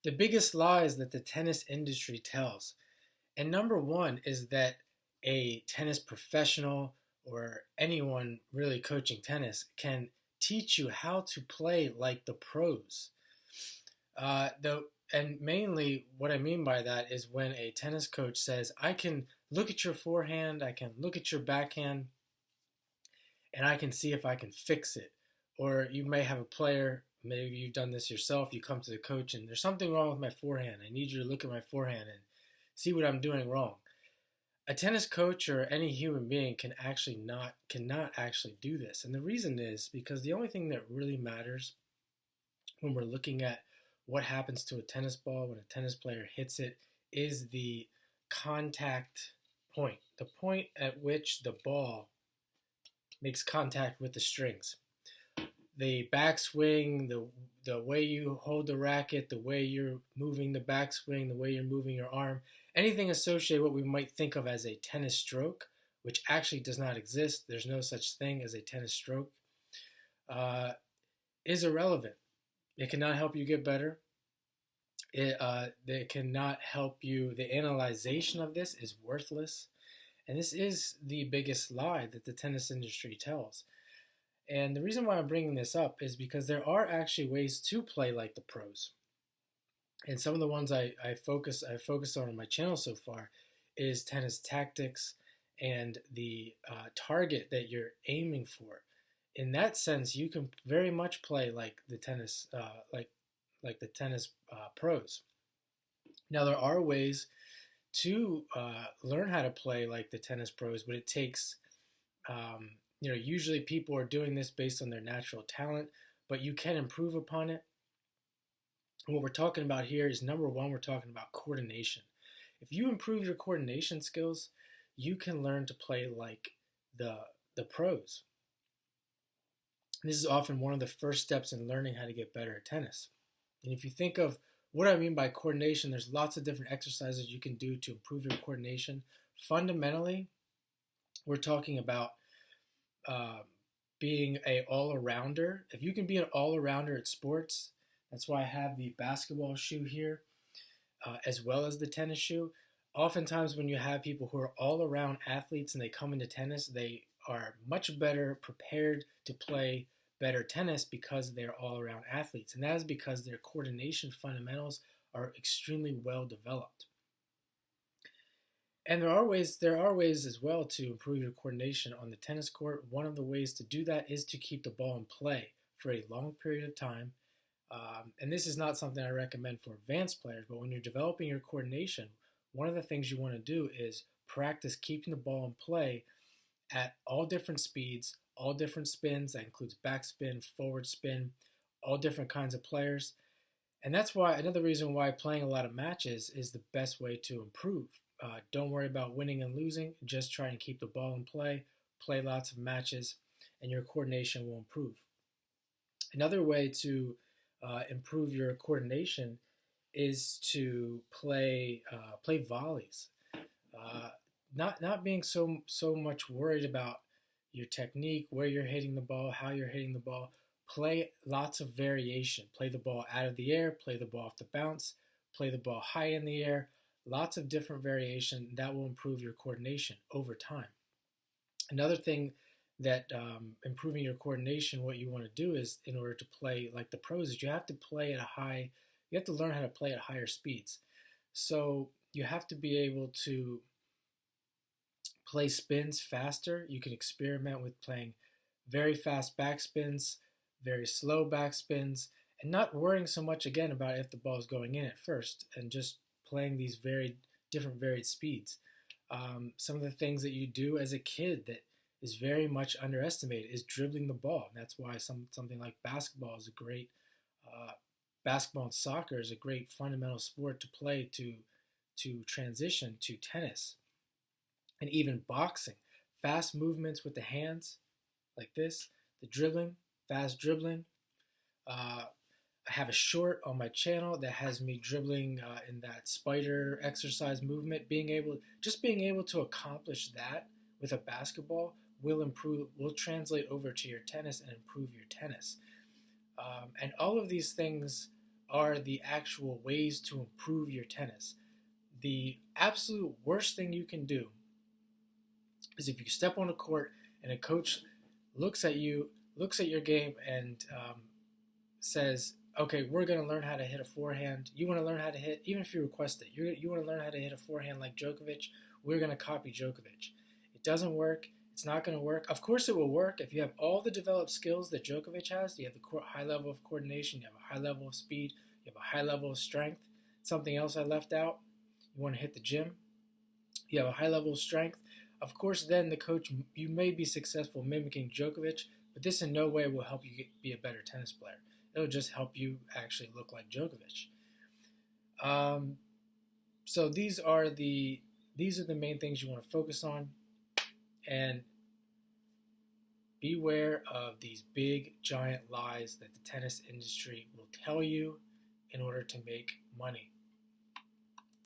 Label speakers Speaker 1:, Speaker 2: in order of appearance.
Speaker 1: The biggest lies that the tennis industry tells. And number one is that a tennis professional or anyone really coaching tennis can teach you how to play like the pros. And mainly what I mean by that is when a tennis coach says, I can look at your forehand, I can look at your backhand, and I can see if I can fix it. Or you may have a player, maybe you've done this yourself, you come to the coach and there's something wrong with my forehand. I need you to look at my forehand and see what I'm doing wrong. A tennis coach or any human being cannot actually do this. And the reason is because the only thing that really matters when we're looking at what happens to a tennis ball when a tennis player hits it is the contact point, the point at which the ball makes contact with the strings. The backswing, the way you hold the racket, the way you're moving the backswing, the way you're moving your arm, anything associated with what we might think of as a tennis stroke, which actually does not exist. There's no such thing as a tennis stroke, is irrelevant. It cannot help you get better. It cannot help you. The analyzation of this is worthless. And this is the biggest lie that the tennis industry tells. And the reason why I'm bringing this up is because there are actually ways to play like the pros. And some of the ones I focus on my channel so far is tennis tactics and the target that you're aiming for. In that sense, you can very much play like the tennis pros. Now there are ways to learn how to play like the tennis pros, but it takes usually people are doing this based on their natural talent, but you can improve upon it. And what we're talking about here is number one, we're talking about coordination. If you improve your coordination skills, you can learn to play like the pros. And this is often one of the first steps in learning how to get better at tennis. And if you think of what I mean by coordination, there's lots of different exercises you can do to improve your coordination. Fundamentally, we're talking about being an all-arounder. If you can be an all-arounder at sports, that's why I have the basketball shoe here, as well as the tennis shoe. Oftentimes when you have people who are all-around athletes and they come into tennis, they are much better prepared to play better tennis because they're all-around athletes. And that is because their coordination fundamentals are extremely well developed. And there are ways as well to improve your coordination on the tennis court. One of the ways to do that is to keep the ball in play for a long period of time. And this is not something I recommend for advanced players, but when you're developing your coordination, one of the things you want to do is practice keeping the ball in play at all different speeds, all different spins. That includes backspin, forward spin, all different kinds of players. And that's why another reason why playing a lot of matches is the best way to improve. Don't worry about winning and losing. Just try and keep the ball in play lots of matches, and your coordination will improve. Another way to improve your coordination is to play volleys. Not being so much worried about your technique, where you're hitting the ball, how you're hitting the ball. Play lots of variation. Play the ball out of the air, play the ball off the bounce, play the ball high in the air. Lots of different variation that will improve your coordination over time. Another thing that improving your coordination, what you want to do is, in order to play like the pros, is you have to learn how to play at higher speeds. So you have to be able to play spins faster. You can experiment with playing very fast backspins, very slow backspins, and not worrying so much again about if the ball is going in at first, and just playing these varied speeds. Some of the things that you do as a kid that is very much underestimated is dribbling the ball. And that's why something like basketball is a great basketball and soccer is a great fundamental sport to play to transition to tennis. And even boxing, fast movements with the hands like this, the dribbling, fast dribbling. I have a short on my channel that has me dribbling in that spider exercise movement. Being able to accomplish that with a basketball will translate over to your tennis and improve your tennis. And all of these things are the actual ways to improve your tennis. The absolute worst thing you can do is if you step on a court and a coach looks at you, looks at your game, and says, okay, we're going to learn how to hit a forehand. You want to learn how to hit, even if you request it, you want to learn how to hit a forehand like Djokovic, we're going to copy Djokovic. It doesn't work. It's not going to work. Of course it will work if you have all the developed skills that Djokovic has. You have the high level of coordination, you have a high level of speed, you have a high level of strength. Something else I left out, you want to hit the gym, you have a high level of strength. Of course, then the coach, you may be successful mimicking Djokovic, but this in no way will help you be a better tennis player. It'll just help you actually look like Djokovic. So these are the main things you want to focus on, and beware of these big giant lies that the tennis industry will tell you in order to make money.